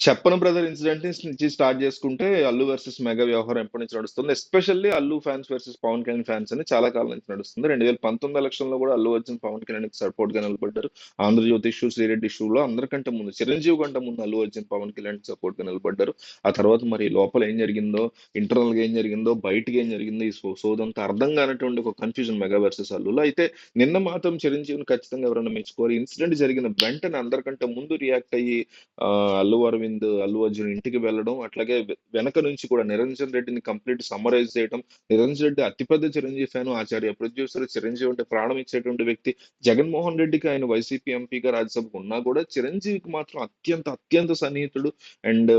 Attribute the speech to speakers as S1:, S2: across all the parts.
S1: చెప్పను brother incident నుంచి start చేసుకుంటే అల్లు వర్సెస్ మెగా వ్యవహారం ఎప్పటి నుంచి నడుస్తుంది. Especially Allu fans versus Pawan Kalyan fans అని చాలా కాలం నుంచి నడుస్తుంది. 2019 ఎలక్షన్ లో కూడా అల్లు అర్జున్ పవన్ కళ్యాణ్ సపోర్ట్ గా నిలబడ్డారు. ఆంధ్రజ్యోతి ఇష్యూ, శ్రీరెడ్డి ఇష్యూలో అందరికంటే ముందు చిరంజీవి కంటే ముందు అల్లు అర్జున్ పవన్ కళ్యాణ్ సపోర్ట్ గా నిలబడ్డారు. ఆ తర్వాత మరి లోపల ఏం జరిగిందో, ఇంటర్నల్ గా ఏం జరిగిందో, బయటకి ఏం జరిగిందో ఈ సోదంతా అర్థం కానటువంటి ఒక కన్ఫ్యూజన్ మెగా వర్సెస్ అల్లులో. అయితే నిన్న మాత్రం చిరంజీవిని ఖచ్చితంగా ఎవరైనా మెచ్చుకోవాలి. ఇన్సిడెంట్ జరిగిన వెంటనే అందరికంటే ముందు రియాక్ట్ అయ్యి ఆ, అల్లు అరవింద్ అల్లు అర్జున్ ఇంటికి వెళ్ళడం, అట్లాగే వెనక నుంచి కూడా నిరంజన్ రెడ్డిని కంప్లీట్ సమ్మరైజ్ చేయడం. నిరంజన్ రెడ్డి అతిపెద్ద చిరంజీవి ఫ్యాన్, ఆచార్య ప్రొడ్యూసర్, చిరంజీవి అంటే ప్రాణం ఇచ్చేటువంటి వ్యక్తి. జగన్మోహన్ రెడ్డికి ఆయన వైసీపీ ఎంపీగా రాజ్యసభకు ఉన్నా కూడా చిరంజీవికి మాత్రం అత్యంత అత్యంత సన్నిహితుడు. అండ్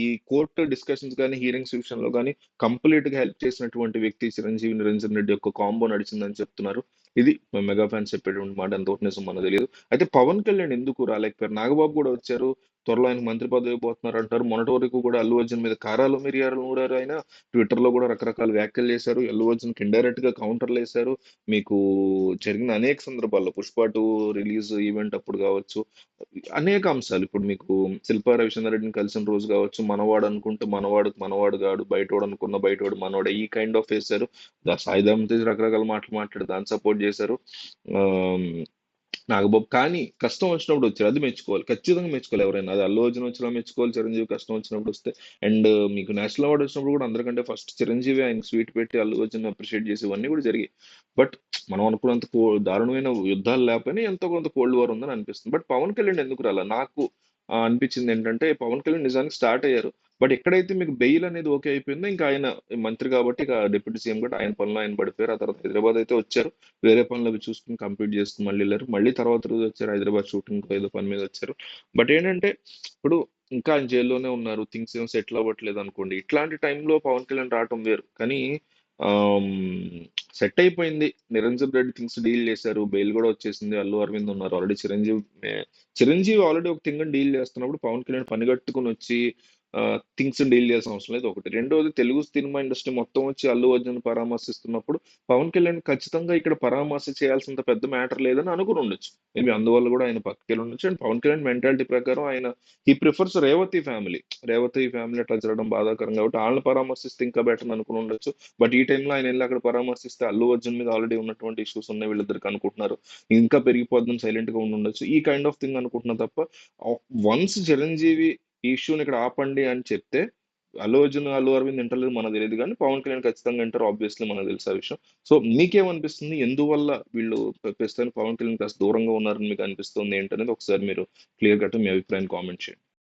S1: ఈ కోర్టు డిస్కషన్స్ కానీ, హీరింగ్స్ విషయంలో కానీ కంప్లీట్ గా హెల్ప్ చేసినటువంటి వ్యక్తి చిరంజీవి నిరంజన్ రెడ్డి యొక్క కాంబో నడిచిందని చెప్తున్నారు. ఇది మెగా ఫ్యాన్స్ చెప్పేటువంటి మాట, ఎంతవరకు నిజం మనకు తెలియదు. అయితే పవన్ కళ్యాణ్ ఎందుకు రాలేకపోయారు? నాగబాబు కూడా వచ్చారు, త్వరలో ఆయన మంత్రి పదవి పోతున్నారు అంటారు. మొన్నటి వరకు కూడా అల్లు అర్జున్ మీద కారాలు మిరియాలు నూరారు. ఆయన ట్విట్టర్ లో కూడా రకరకాల వ్యాఖ్యలు చేశారు. అల్లు అర్జున్ కి ఇండైరెక్ట్ గా కౌంటర్లు వేశారు. మీకు జరిగిన అనేక సందర్భాల్లో పుష్ప 2 రిలీజ్ ఈవెంట్ అప్పుడు కావచ్చు, అనేక అంశాలు ఇప్పుడు మీకు శిల్పా రవిచంద్ర రెడ్డిని కలిసిన రోజు కావచ్చు, మనవాడు అనుకుంటే మనవాడు మనవాడు కాడు, బయటవాడు అనుకున్న బయటవాడు మనవాడే, ఈ కైండ్ ఆఫ్ వేశారు. సాయిధం తేజ్ రకరకాల మాటలు మాట్లాడి దాన్ని సపోర్ట్ చేశారు. ఆ, నాగబాబు కానీ కష్టం వచ్చినప్పుడు వచ్చారు, అది మెచ్చుకోవాలి, ఖచ్చితంగా మెచ్చుకోవాలి. ఎవరైనా అది అల్లు అర్జున్ వచ్చినా మెచ్చుకోవాలి, చిరంజీవి కష్టం వచ్చినప్పుడు వస్తే. అండ్ మీకు నేషనల్ అవార్డు వచ్చినప్పుడు కూడా అందరికంటే ఫస్ట్ చిరంజీవి ఆయన స్వీట్ పెట్టి అల్లు అర్జున్ అప్రిషియేట్ చేసి ఇవన్నీ కూడా జరిగాయి. బట్ మనం అనుకున్నంత దారుణమైన యుద్ధాలు లేకపోయినా ఎంతో కొంత కోల్డ్ వార్ ఉందని అనిపిస్తుంది. బట్ పవన్ కళ్యాణ్ ఎందుకు రాలా నాకు అనిపించింది ఏంటంటే, పవన్ కళ్యాణ్ నిజానికి స్టార్ట్ అయ్యారు. బట్ ఎక్కడైతే మీకు బెయిల్ అనేది ఓకే అయిపోయిందో, ఇంకా ఆయన మంత్రి కాబట్టి ఇక డిప్యూటీ సీఎం కూడా ఆయన పనిలో ఆయన పడిపోయారు. ఆ తర్వాత హైదరాబాద్ అయితే వచ్చారు, వేరే పనులు అవి చూసుకుని కంప్లీట్ చేసుకుని మళ్ళీ వెళ్ళారు. మళ్ళీ తర్వాత రోజు వచ్చారు హైదరాబాద్ షూటింగ్ ఏదో పని మీద వచ్చారు. బట్ ఏంటంటే ఇప్పుడు ఇంకా ఆయన జైల్లోనే ఉన్నారు, థింగ్స్ ఏం సెటిల్ అవ్వట్లేదు అనుకోండి. ఇట్లాంటి టైంలో పవన్ కళ్యాణ్ రావటం వేరు. కానీ సెట్ అయిపోయింది. నిరంజన్ రెడ్డి థింగ్స్ డీల్ చేశారు, బెయిల్ కూడా వచ్చేసింది. అల్లు అరవింద్ ఉన్నారు ఆల్రెడీ. చిరంజీవి ఆల్రెడీ ఒక థింగ్ డీల్ చేస్తున్నప్పుడు పవన్ కళ్యాణ్ పని కట్టుకుని వచ్చి థింగ్స్ డీల్ చేయాల్సిన అవసరం లేదు. ఒకటి, రెండోది, తెలుగు సినిమా ఇండస్ట్రీ మొత్తం వచ్చి అల్లు అర్జున్ పరామర్శిస్తున్నప్పుడు పవన్ కళ్యాణ్ ఖచ్చితంగా ఇక్కడ పరామర్శ చేయాల్సినంత పెద్ద మ్యాటర్ లేదని అనుకుని ఉండొచ్చు. మేబీ అందువల్ల కూడా ఆయన పక్కకి వెళ్ళి ఉండొచ్చు. అండ్ పవన్ కళ్యాణ్ మెంటాలిటీ ప్రకారం ఆయన he prefers Revathi family. Revathi family అట్లా జరగడం బాధాకరం కాబట్టి వాళ్ళని పరామర్శిస్తే ఇంకా బెటర్ అనుకుని ఉండొచ్చు. బట్ ఈ టైంలో ఆయన వెళ్ళి అక్కడ పరామర్శిస్తే అల్లు అర్జున్ మీద ఆల్రెడీ ఉన్నటువంటి ఇష్యూస్ ఉన్నాయి, వీళ్ళిద్దరికి అనుకుంటున్నారు, ఇంకా పెరిగిపోద్దని సైలెంట్ గా ఉండి ఉండొచ్చు. ఈ కైండ్ ఆఫ్ థింగ్ అనుకుంటున్నా తప్ప, వన్స్ చిరంజీవి ఈ ఇష్యూని ఇక్కడ ఆపండి అని చెప్తే అల్లు అర్జున్ అల్లు అరవింద్ వింటలేదు మనకు తెలియదు, కానీ పవన్ కళ్యాణ్ ఖచ్చితంగా వింటారు. ఆబ్వియస్లీ మనకు తెలుసు ఆ విషయం. సో మీకేమనిపిస్తుంది, ఎందువల్ల వీళ్ళు ప్రస్తుతానికి పవన్ కళ్యాణ్ కాస్త దూరంగా ఉన్నారని మీకు అనిపిస్తుంది ఏంటనేది ఒకసారి మీరు క్లియర్ కట్ మీ అభిప్రాయాన్ని కామెంట్ చేయండి.